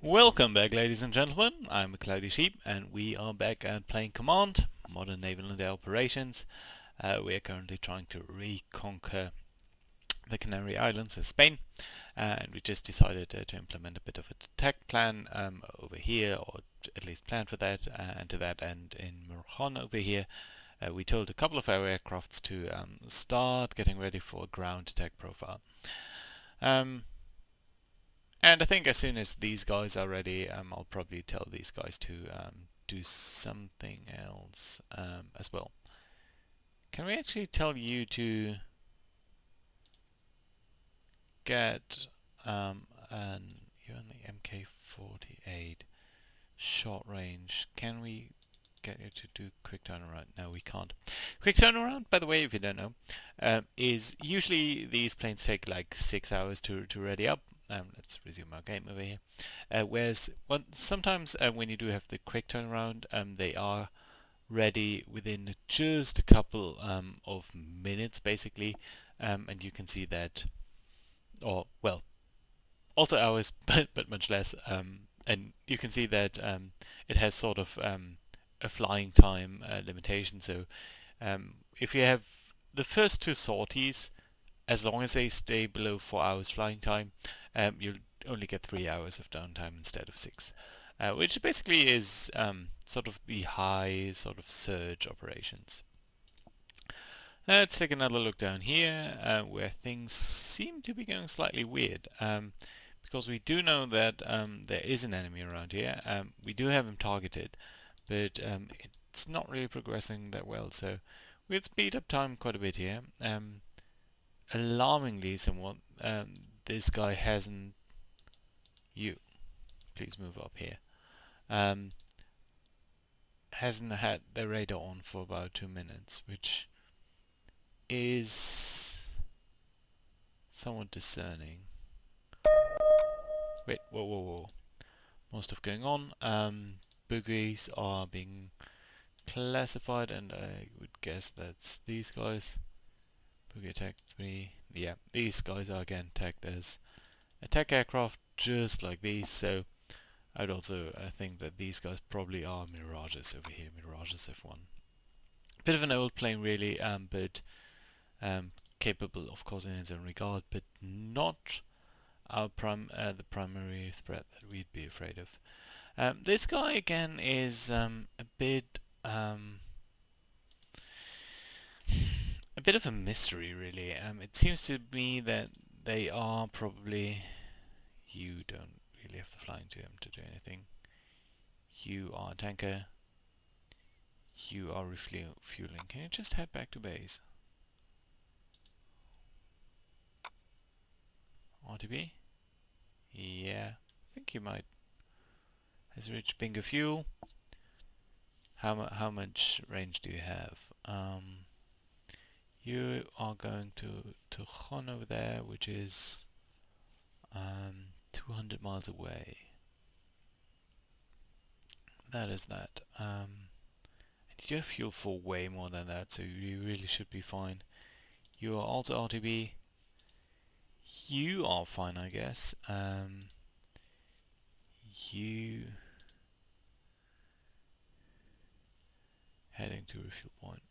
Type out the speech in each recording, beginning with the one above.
Welcome back, ladies and gentlemen. I'm a Cloudy Sheep, and we are back at playing Command, Modern Naval and Air Operations. We are currently trying to reconquer the Canary Islands as Spain, and we just decided to implement a bit of a attack plan over here, or at least plan for that, and to that end in Murjon over here. We told a couple of our aircrafts to start getting ready for a ground attack profile. And I think as soon as these guys are ready, I'll probably tell these guys to do something else as well. Can we actually tell you to get you're on the MK48 short range? Can we get you to do quick turnaround? No, we can't. Quick turnaround, by the way, if you don't know, is usually these planes take like 6 hours to ready up. Let's resume our game over here. Whereas sometimes when you do have the quick turnaround, they are ready within just a couple of minutes, basically, and you can see that, or well, also hours, but much less, and you can see that it has sort of a flying time limitation. So if you have the first two sorties, as long as they stay below 4 hours flying time, you'll only get 3 hours of downtime instead of 6, which basically is sort of the high sort of surge operations. Let's take another look down here, where things seem to be going slightly weird, because we do know that there is an enemy around here. We do have him targeted, but it's not really progressing that well, so we'll speed up time quite a bit here. Alarmingly somewhat, this guy hasn't... You, please move up here. Hasn't had the radar on for about 2 minutes, which is somewhat discerning. Wait, whoa. More stuff going on. Boogies are being classified, and I would guess that's these guys. Boogie attack 3. Yeah, these guys are again tagged as attack aircraft, just like these, so I'd also think that these guys probably are Mirages over here, Mirages F1. Bit of an old plane really, but capable of course in its own regard, but not our the primary threat that we'd be afraid of. This guy again is a bit of a mystery really. It seems to me that they are probably... You don't really have the flying to him to do anything. You are a tanker. You are refueling. Can you just head back to base? RTB? Yeah, I think you might. Has reached bingo fuel. How much range do you have? You are going to Jon over there, which is 200 miles away. That is that. And you have fuel for way more than that, so you really should be fine. You are also RTB. You are fine, I guess. You heading to refuel point.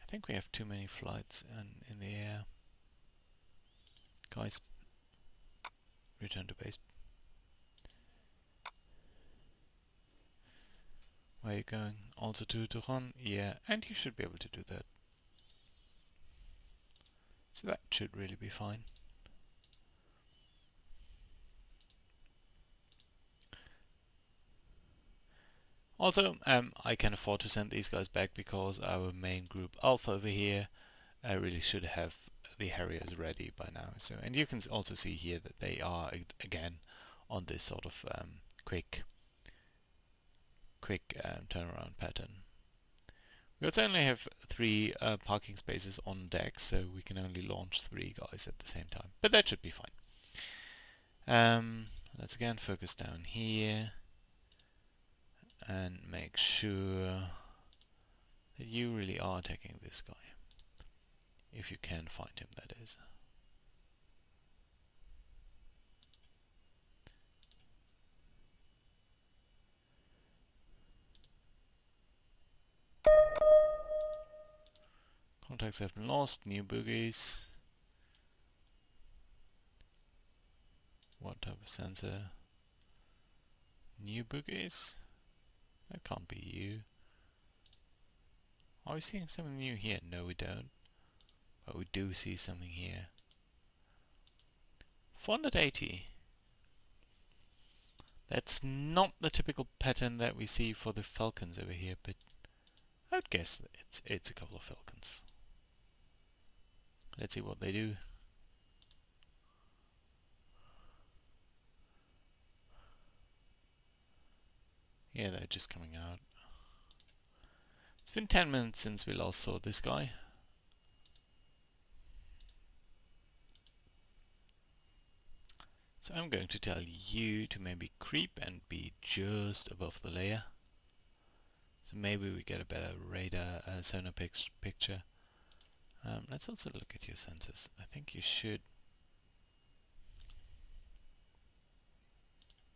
I think we have too many flights in the air. Guys, return to base. Where are you going? Also to Jon? Yeah, and you should be able to do that. So that should really be fine. Also, I can afford to send these guys back because our main group Alpha over here really should have the Harriers ready by now. So, and you can also see here that they are again on this sort of quick turnaround pattern. We also only have 3 parking spaces on deck, so we can only launch 3 guys at the same time. But that should be fine. Let's again focus down here and make sure that you really are attacking this guy. If you can find him, that is. Contacts have been lost. New boogies. What type of sensor? New boogies? That can't be you. Are we seeing something new here? No, we don't. But we do see something here. 480. That's not the typical pattern that we see for the falcons over here, but I would guess that it's a couple of falcons. Let's see what they do. Yeah, they're just coming out. It's been 10 minutes since we last saw this guy. So I'm going to tell you to maybe creep and be just above the layer. So maybe we get a better radar sonar picture. Let's also look at your sensors. I think you should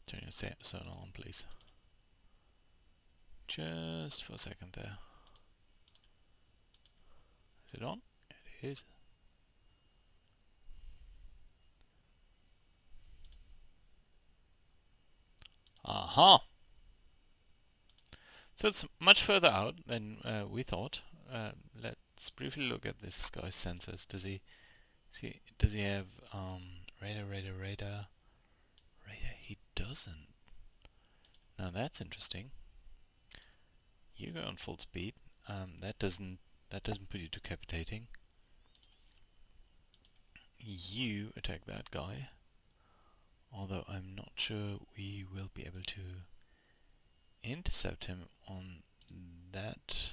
turn your sonar on, please. Just for a second there. Is it on? It is. Aha! So it's much further out than we thought. Let's briefly look at this guy's sensors. Does he have radar? He doesn't. Now that's interesting. You go on full speed. That doesn't put you decapitating. You attack that guy. Although I'm not sure we will be able to intercept him on that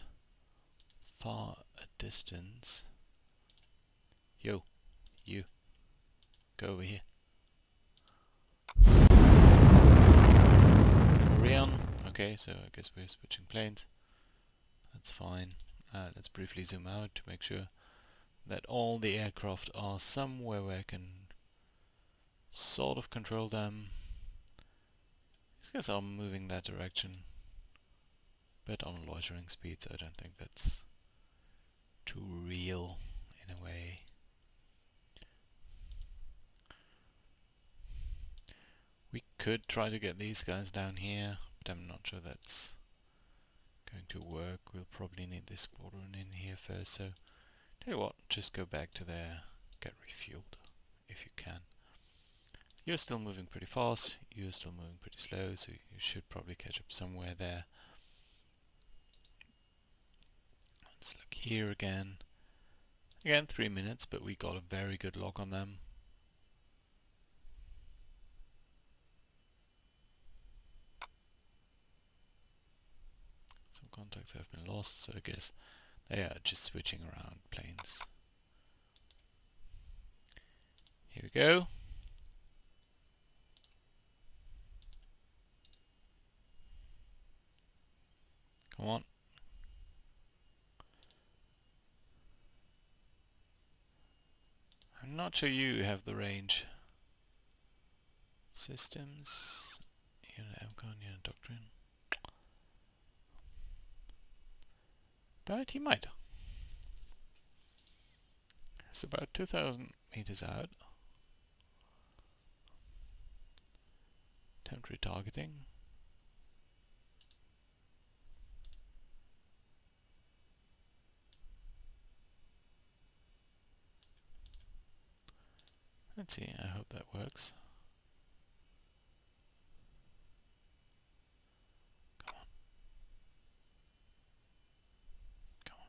far a distance. Yo, you, go over here. Orion. Okay, so I guess we're switching planes. That's fine. Let's briefly zoom out to make sure that all the aircraft are somewhere where I can sort of control them. These guys are moving that direction, but on loitering speed, so I don't think that's too real in a way. We could try to get these guys down here, but I'm not sure that's going to work. We'll probably need this squadron in here first, so tell you what, just go back to there, get refueled if you can. You're still moving pretty fast, you're still moving pretty slow, so you should probably catch up somewhere there. Let's look here again. Again, 3 minutes, but we got a very good lock on them. Some contacts have been lost, so I guess they are just switching around planes. Here we go. Come on. I'm not sure you have the range. Systems, unit MCON, unit doctrine. But he might. It's about 2,000 meters out. Attempt retargeting. Let's see, I hope that works. Come on. Come on.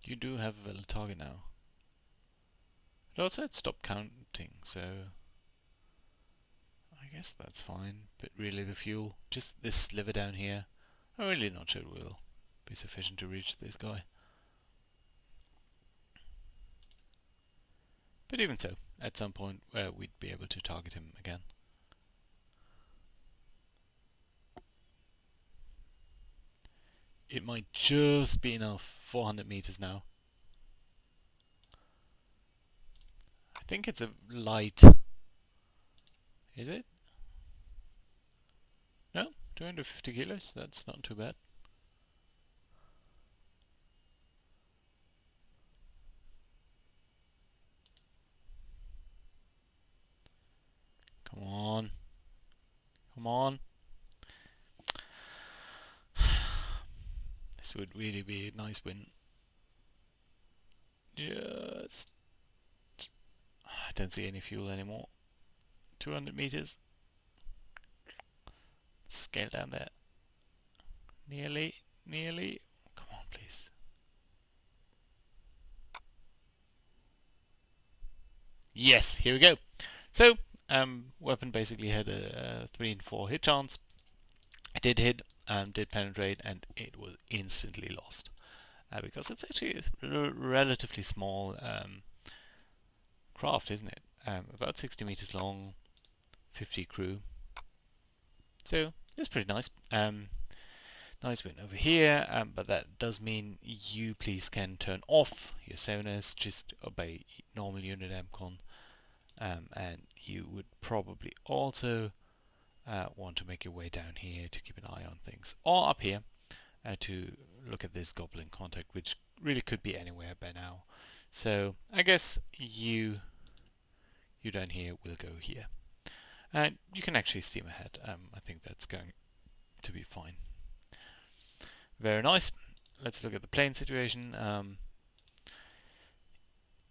You do have a valid target now. It also had stopped counting, so I guess that's fine. But really the fuel, just this sliver down here, I'm really not sure it will be sufficient to reach this guy. But even so, at some point we'd be able to target him again. It might just be enough. 400 meters now. I think it's a light. Is it? No? 250 kilos, that's not too bad. Come on. Come on. This would really be a nice win. Just... I don't see any fuel anymore. 200 meters. Scale down there. Nearly. Nearly. Come on, please. Yes, here we go. So, weapon basically had a 3 in 4 hit chance. It did hit, did penetrate, and it was instantly lost. Because it's actually a relatively small craft, isn't it? About 60 meters long, 50 crew. So, it's pretty nice. Nice win over here, but that does mean you please can turn off your sonars, just obey normal unit MCON, and you would probably also want to make your way down here to keep an eye on things, or up here to look at this goblin contact, which really could be anywhere by now. So I guess you down here will go here, and you can actually steam ahead. I think that's going to be fine. Very nice. Let's look at the plane situation.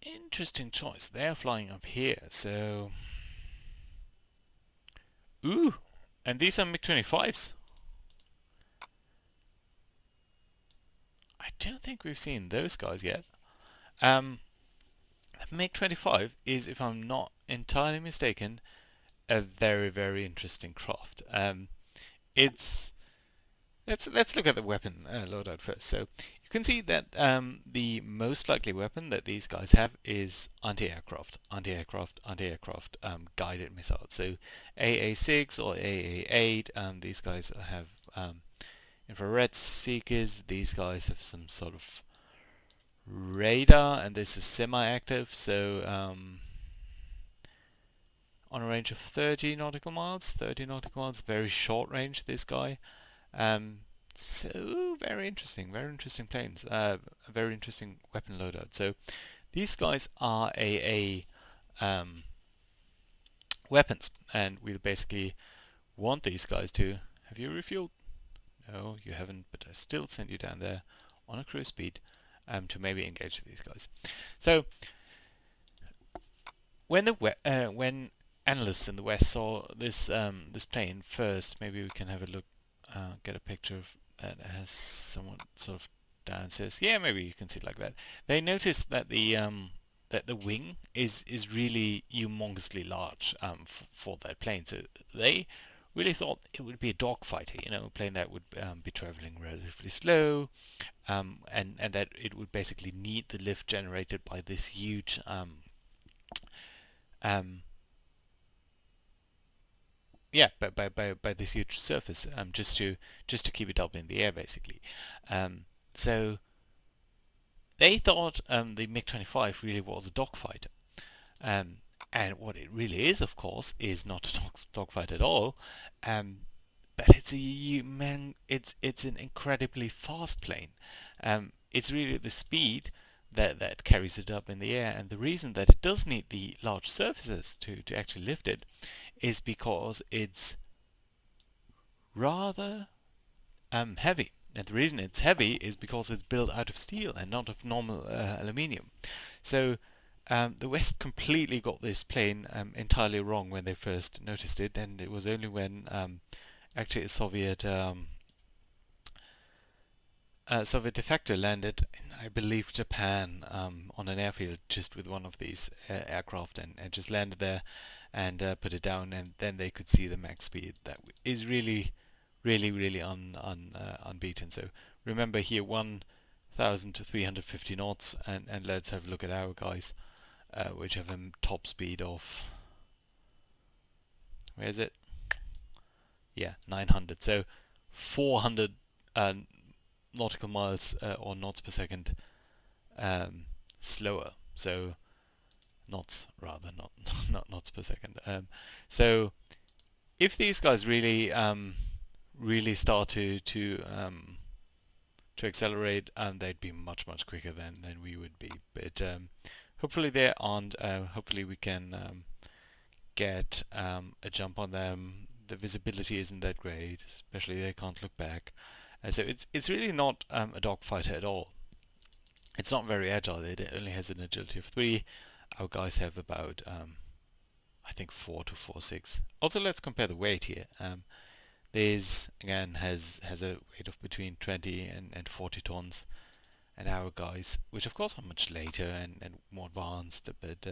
Interesting choice. They're flying up here, so... Ooh! And these are MiG-25s. I don't think we've seen those guys yet. MiG-25 is, if I'm not entirely mistaken, a very, very interesting craft. Let's look at the weapon loadout first. So you can see that the most likely weapon that these guys have is anti-aircraft, guided missiles. So AA6 or AA8. These guys have infrared seekers. These guys have some sort of radar, and this is semi-active. So on a range of 30 nautical miles, very short range. This guy. So very interesting planes, a very interesting weapon loadout. So these guys are AA weapons, and we'll basically want these guys to... Have you refueled? No, you haven't, but I still send you down there on a cruise speed to maybe engage these guys. So when when analysts in the West saw this this plane first, maybe we can have a look. Get a picture of that has someone sort of downstairs. Yeah, maybe you can see it like that. They noticed that the wing is really humongously large for that plane. So they really thought it would be a dogfighter, a plane that would be traveling relatively slow, and that it would basically need the lift generated by this huge by this huge surface, just to keep it up in the air, basically. So they thought the MiG-25 really was a dogfighter, and what it really is, of course, is not a dogfight at all. But it's an incredibly fast plane. It's really the speed that carries it up in the air, and the reason that it does need the large surfaces to actually lift it is because it's rather heavy. And the reason it's heavy is because it's built out of steel and not of normal aluminium. So the West completely got this plane entirely wrong when they first noticed it, and it was only when actually a Soviet defector landed in, I believe, Japan, on an airfield just with one of these aircraft, and just landed there and put it down, and then they could see the max speed that is really unbeaten. So remember here, 1,350 knots, and let's have a look at our guys, which have a top speed of, where is it? Yeah, 900. So 400 nautical miles or knots per second slower. So knots rather, not knots per second. So if these guys really really start to accelerate, they'd be much quicker than we would be. But hopefully they aren't. Hopefully we can get a jump on them. The visibility isn't that great, especially they can't look back. So it's really not a dogfighter at all. It's not very agile. It only has an agility of 3. Our guys have about I think 4 to 4.6. Also, let's compare the weight here. This again has a weight of between 20 and 40 tons, and our guys, which of course are much later and more advanced, but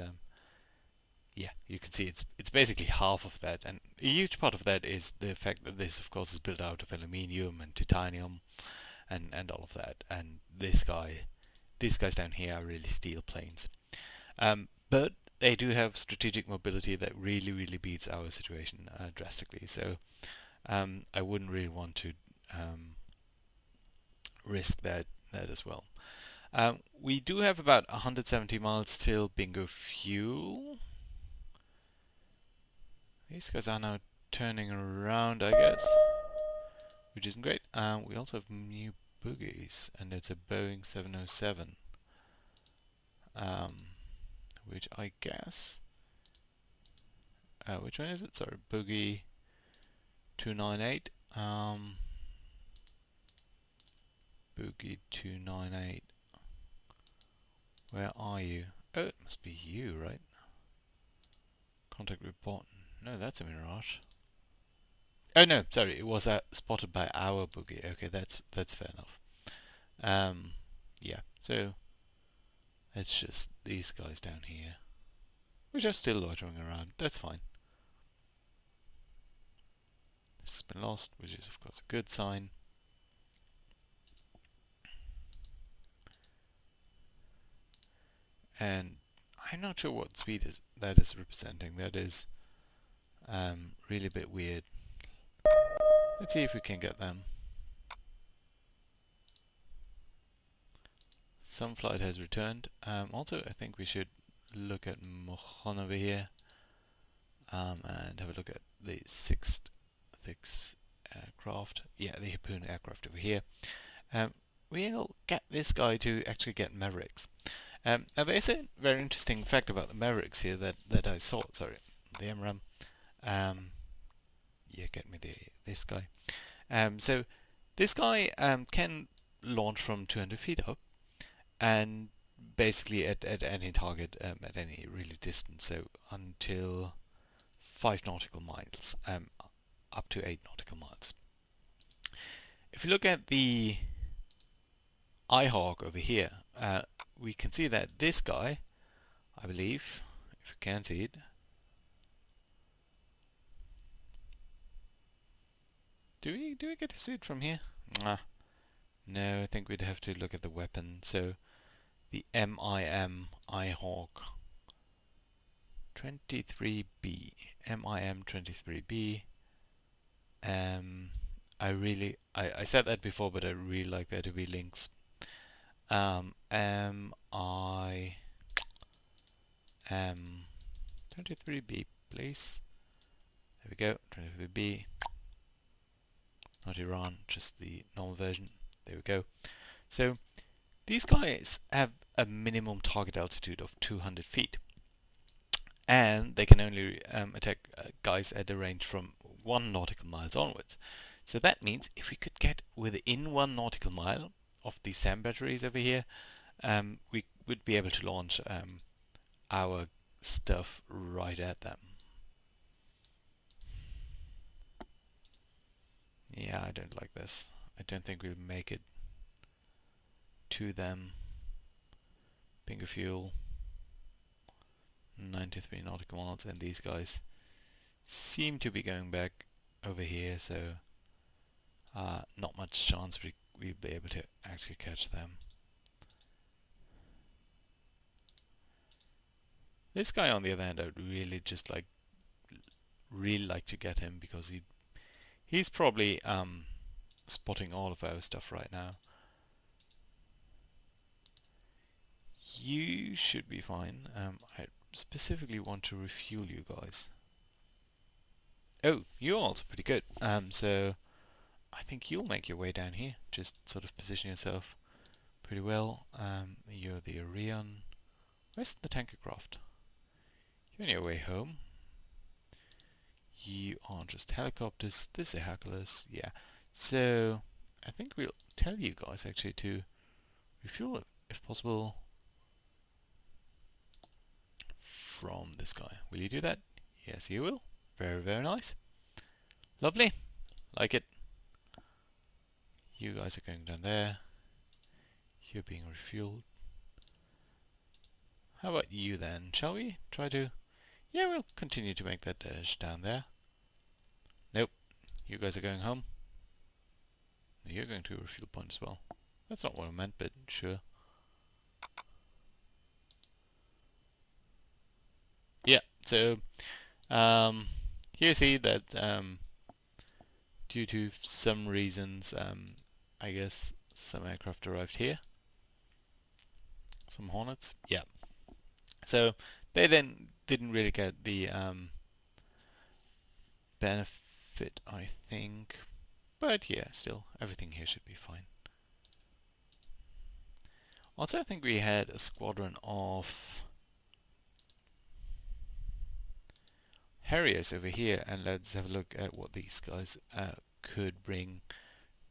yeah, you can see it's basically half of that, and a huge part of that is the fact that this of course is built out of aluminium and titanium and all of that, and these guys down here are really steel planes. But they do have strategic mobility that really beats our situation drastically, so I wouldn't really want to risk that as well. We do have about 170 miles till bingo fuel. These guys are now turning around, I guess, which isn't great. We also have new bogies, and it's a Boeing 707, which I guess... which one is it? Sorry, bogie 298. Boogie 298. Where are you? Oh, it must be you, right? Contact report. No, that's a mirage. Oh no, sorry, it was spotted by our boogie. Okay, that's fair enough. Yeah, so it's just these guys down here, which are still loitering around. That's fine. This has been lost, which is of course a good sign. And I'm not sure what speed that is representing. That is really a bit weird. Let's see if we can get them. Some flight has returned. Also, I think we should look at Mojon over here and have a look at the 6th aircraft. Yeah, the Harpoon aircraft over here. We'll get this guy to actually get Mavericks. Now there's a very interesting fact about the Mavericks here that I saw. Sorry, the MRAM. Yeah, get me this guy. So this guy can launch from 200 feet up, and basically at any target at any really distance. So until 5 nautical miles, up to 8 nautical miles. If you look at the iHawk over here, we can see that this guy, I believe, if you can see it, do we get to see it from here? No, I think we'd have to look at the weapon. So the MIM iHawk 23B, MIM 23B. I said that before, but I really like there to be links. MIM 23B, please. There we go, 23B. Not Iran, just the normal version. There we go. So these guys have a minimum target altitude of 200 feet. And they can only attack guys at a range from 1 nautical miles onwards. So that means if we could get within 1 nautical mile of these SAM batteries over here, we would be able to launch our stuff right at them. Yeah, I don't like this. I don't think we'll make it to them. Bingo fuel, 93 nautical miles, and these guys seem to be going back over here, so not much chance we'll be able to actually catch them. This guy, on the other hand, I would really just really like to get him, because he's probably spotting all of our stuff right now. You should be fine. I specifically want to refuel you guys. Oh, you're also pretty good. So I think you'll make your way down here. Just sort of position yourself pretty well. You're the Orion. Where's the tanker craft? You're on your way home. You are just helicopters. This is a Hercules. Yeah. So I think we'll tell you guys actually to refuel if possible from this guy. Will you do that? Yes, you will. Very, very nice. Lovely. Like it. You guys are going down there. You're being refueled. How about you then? Shall we try to... Yeah, we'll continue to make that dash down there. Nope. You guys are going home. You're going to a refuel point as well. That's not what I meant, but sure. Yeah, so here you see that due to some reasons, I guess some aircraft arrived here. Some Hornets. Yeah. So they then didn't really get the benefit, I think. But yeah, still, everything here should be fine. Also, I think we had a squadron of Harriers over here, and let's have a look at what these guys could bring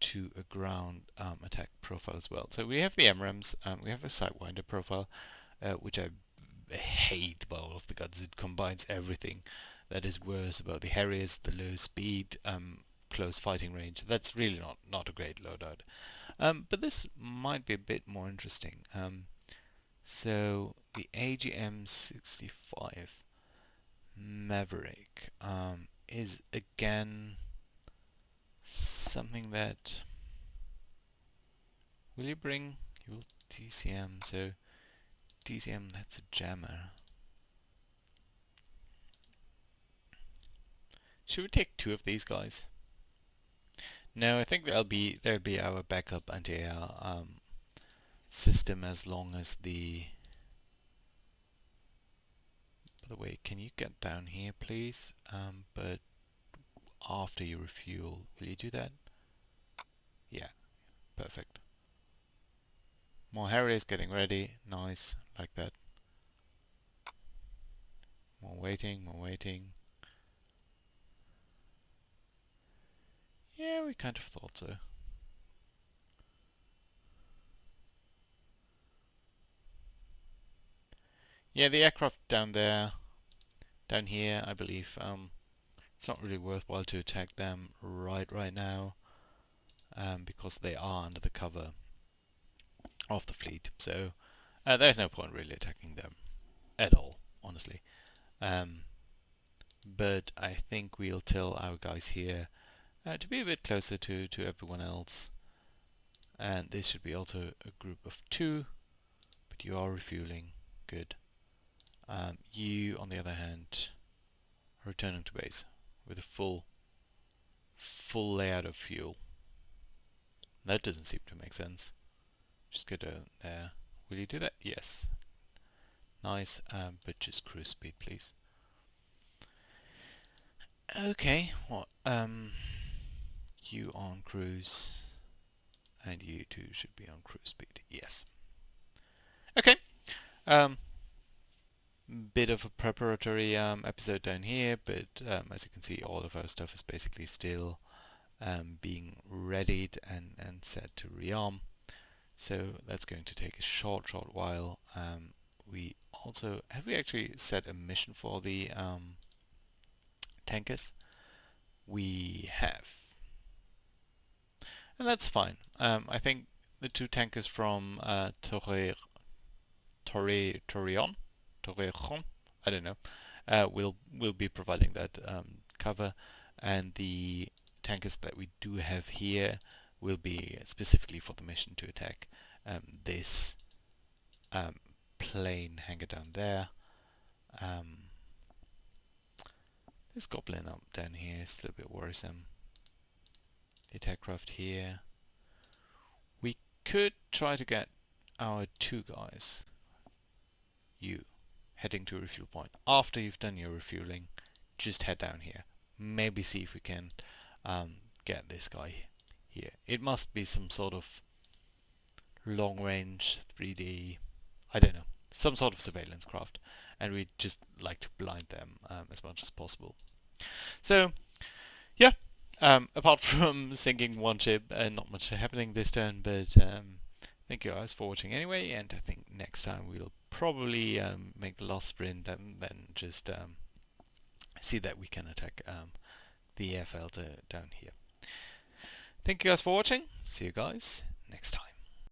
to a ground attack profile as well. So we have the MRAMs, we have a Sidewinder profile, which I hate by all of the guns. It combines everything that is worse about the Harriers, the low speed, close fighting range. That's really not a great loadout. But this might be a bit more interesting. So the AGM-65 Maverick is again something that... Will you bring... You will TCM, so TCM, that's a jammer. Should we take two of these guys? No, I think they'll be our backup anti-air system as long as the... By the way, can you get down here, please? But after you refuel, will you do that? Yeah, perfect. More Harriers getting ready. Nice, like that. More waiting, more waiting. Yeah, we kind of thought so. Yeah, the aircraft down there, down here, I believe, it's not really worthwhile to attack them right now, because they are under the cover of the fleet. So there's no point really attacking them at all, honestly. But I think we'll tell our guys here to be a bit closer to everyone else. And this should be also a group of 2, but you are refueling. Good. You, on the other hand, are returning to base with a full layout of fuel. That doesn't seem to make sense. Just go down there. Will you do that? Yes. Nice, but just cruise speed, please. Okay, what? You on cruise, and you two should be on cruise speed. Yes. Okay. Bit of a preparatory episode down here, but as you can see, all of our stuff is basically still being readied and set to rearm. So that's going to take a short while. We also have we actually set a mission for the tankers? We have, and that's fine. I think the 2 tankers from Torrejon, I don't know, will be providing that cover, and the tankers that we do have here will be specifically for the mission to attack this plane hangar down there. This goblin up down here is still a bit worrisome. The attack craft here. We could try to get our 2 guys, you, heading to a refuel point. After you've done your refueling, just head down here. Maybe see if we can get this guy here. It must be some sort of long-range 3D, I don't know, some sort of surveillance craft, and we just like to blind them as much as possible. So yeah, apart from sinking one ship, not much happening this turn, but thank you guys for watching anyway, and I think next time we'll probably make the last sprint and then just see that we can attack the airfield down here. Thank you guys for watching. See you guys next time.